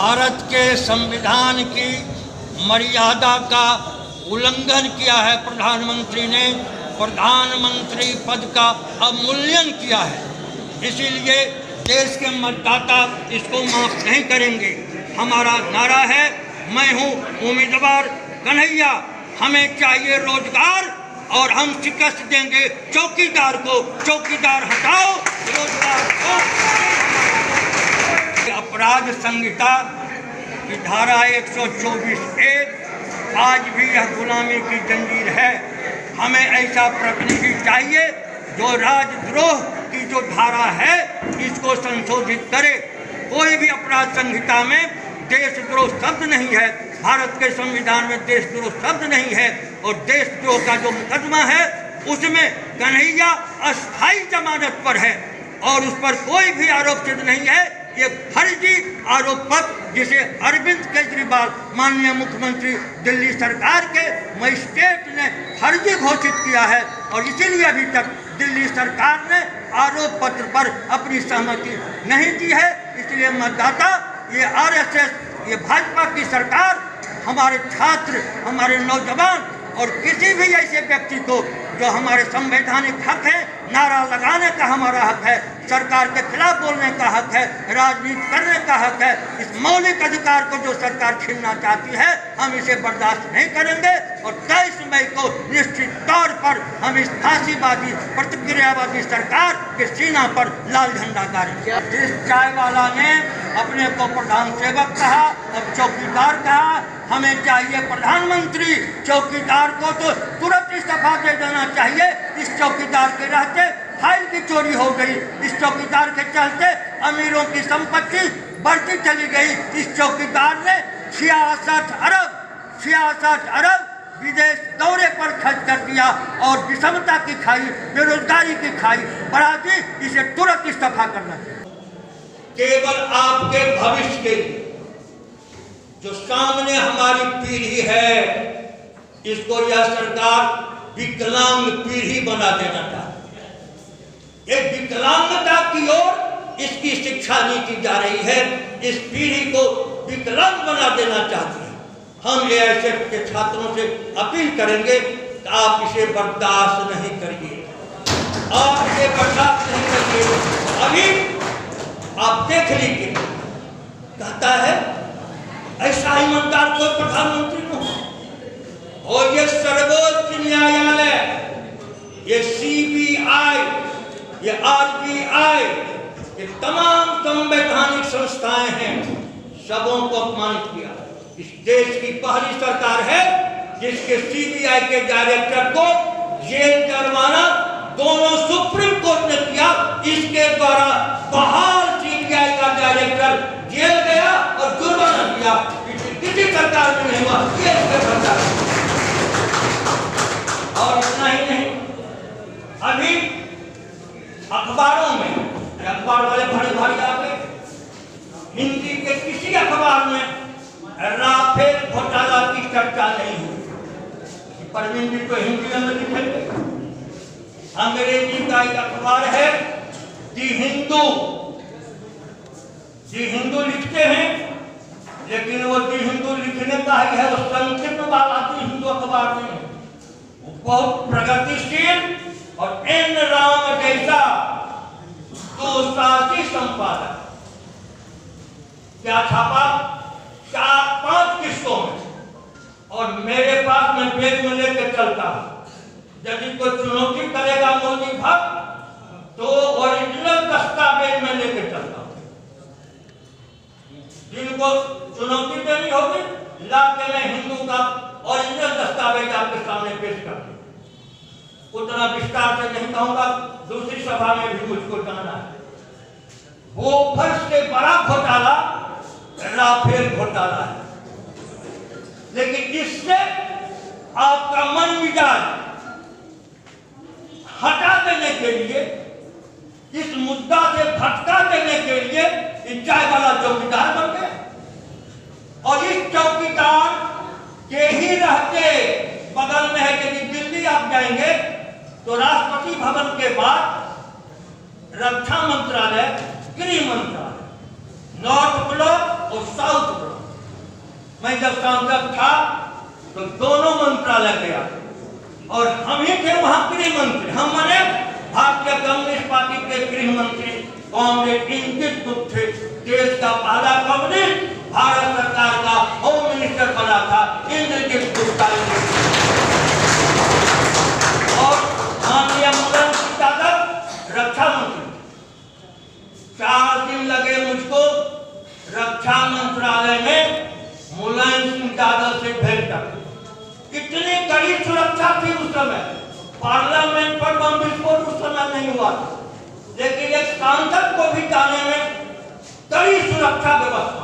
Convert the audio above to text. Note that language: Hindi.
भारत के संविधान की मर्यादा का उल्लंघन किया है। प्रधानमंत्री ने प्रधानमंत्री पद का अवमूल्यन किया है, इसीलिए देश के मतदाता इसको माफ नहीं करेंगे। हमारा नारा है, मैं हूँ उम्मीदवार कन्हैया, हमें चाहिए रोजगार और हम शिकस्त देंगे चौकीदार को। चौकीदार हटाओ, रोजगार को। अपराध संहिता की धारा 124(1) आज भी यह गुलामी की जंजीर है। हमें ऐसा प्रतिनिधि चाहिए जो राजद्रोह की जो धारा है इसको संशोधित करे। कोई भी अपराध संहिता में देशद्रोह शब्द नहीं है, भारत के संविधान में देशद्रोह शब्द नहीं है। और देशद्रोह का जो मुकदमा है उसमें कन्हैया अस्थायी जमानत पर है और उस पर कोई भी आरोप सिद्ध नहीं है। ये फर्जी आरोप पत्र जिसे अरविंद केजरीवाल माननीय मुख्यमंत्री दिल्ली सरकार के मजिस्ट्रेट ने फर्जी घोषित किया है और इसीलिए अभी तक दिल्ली सरकार ने आरोप पत्र पर अपनी सहमति नहीं दी है। इसलिए मतदाता, ये आरएसएस, ये भाजपा की सरकार हमारे छात्र, हमारे नौजवान और किसी भी ऐसे व्यक्ति को जो हमारे संवैधानिक हक है, नारा लगाने का हमारा हक है, सरकार के खिलाफ बोलने का हक है, राजनीति करने का हक है, इस मौलिक अधिकार को जो सरकार छीनना चाहती है हम इसे बर्दाश्त नहीं करेंगे। और 23 मई को निश्चित तौर पर हम इस फांसीवादी प्रतिक्रियावादी सरकार के सीना पर लाल झंडा गाड़ेंगे। इस चाय वाला ने अपने को प्रधान सेवक कहा, अब चौकीदार कहा। हमें चाहिए प्रधानमंत्री। चौकीदार को तो तुरंत इस्तीफा दे देना चाहिए। इस चौकीदार के रहते फाइल की चोरी हो गई, इस चौकीदार के चलते अमीरों की संपत्ति बढ़ती चली गई। इस चौकीदार ने 66 अरब विदेश दौरे पर खर्च कर दिया और विषमता की खाई, बेरोजगारी की खाई बढ़ा दी। इसे तुरंत इस्तीफा करना चाहिए। केवल आपके भविष्य के लिए जो सामने हमारी पीढ़ी है, इसको यह सरकार विकलांग पीढ़ी बना देना चाहती है। एक विकलांगता की ओर इसकी शिक्षा नीति जा रही है। इस पीढ़ी को विकलांग बना देना चाहती है। हम एआईएसएफ के छात्रों से अपील करेंगे कि आप इसे बर्दाश्त नहीं करिए, आप इसे बर्दाश्त नहीं करिए। अभी आप देख लीजिए, कहता है ऐसा ईमानदार कोई प्रधानमंत्री नहीं। और ये सर्वोच्च न्यायालय, ये सीबीआई, ये आरबीआई, ये तमाम संवैधानिक संस्थाएं हैं, सबों को अपमानित किया। इस देश की पहली सरकार है जिसके सीबीआई के डायरेक्टर को जेल करवाना दोनों सुप्रीम कोर्ट ने किया। इसके द्वारा बहाल सीबीआई का डायरेक्टर जेल गया और जुर्माना दिया। किसी सरकार में नहीं हुआ, ये इसका सरकार। और इतना ही नहीं, अभी अखबारों में, अखबार वाले भारी भारी आ गए, हिंदी के किसी अखबार में राफेल घोटाला की चर्चा नहीं हुई। परवीन जी तो हिंदी में लिखेंगे। अंग्रेजी का एक अखबार है दी हिंदू। दी हिंदू लिखते हैं, लेकिन वो दी हिंदू लिखने का ही है, वो संक्षिप्त वाला दी हिंदू अखबार नहीं है। वो बहुत प्रगतिशील और एन राम जैसा दुसाहसी संपादक। क्या छापा? 4-5 किस्तों में। और मेरे पास मैं बैग में लेकर चलता हूँ। यदि कोई चुनौती करेगा मोदी भक्त तो ओरिजिनल दस्तावेज में लेकर चलता हूँ। जिनको चुनौती देनी होगी ला के मैं हिंदू का ओरिजिनल दस्तावेज आपके सामने पेश कर दूं। उतना विस्तार से नहीं कहूंगा, दूसरी सभा में भी मुझको जाना है। वो फर्स्ट से बड़ा घोटाला राफेल घोटाला है, लेकिन इससे आपका मन मिजाज हटा देने के लिए, इस मुद्दा से भटका देने के लिए इस चाय वाला चौकीदार बन गया। और इस चौकीदार के ही रहते बगल में है कि दिल्ली आप जाएंगे तो राष्ट्रपति भवन के बाद रक्षा मंत्रालय, गृह मंत्रालय, नॉर्थ ब्लॉक और साउथ मैं जब सांसद था तो दोनों मंत्रालय गया और हम ही थे वहां गृह मंत्री। हम माने भारतीय कम्युनिस्ट पार्टी के गृह मंत्री कॉमरेड इंद्रजीत गुप्ता थे। देश का पहला कम्युनिस्ट भारत सरकार का होम मिनिस्टर बना था इंद्रजीत गुप्ता। और माननीय मुलायम सिंह यादव रक्षा मंत्री, 4 दिन लगे मुझको रक्षा मंत्रालय में मुलायम सिंह यादव से भेंट करने। इतनी कड़ी सुरक्षा थी उस समय, पार्लियामेंट पर बम विस्फोट उस समय नहीं हुआ था, लेकिन एक सांसद को भी जाने में कड़ी सुरक्षा व्यवस्था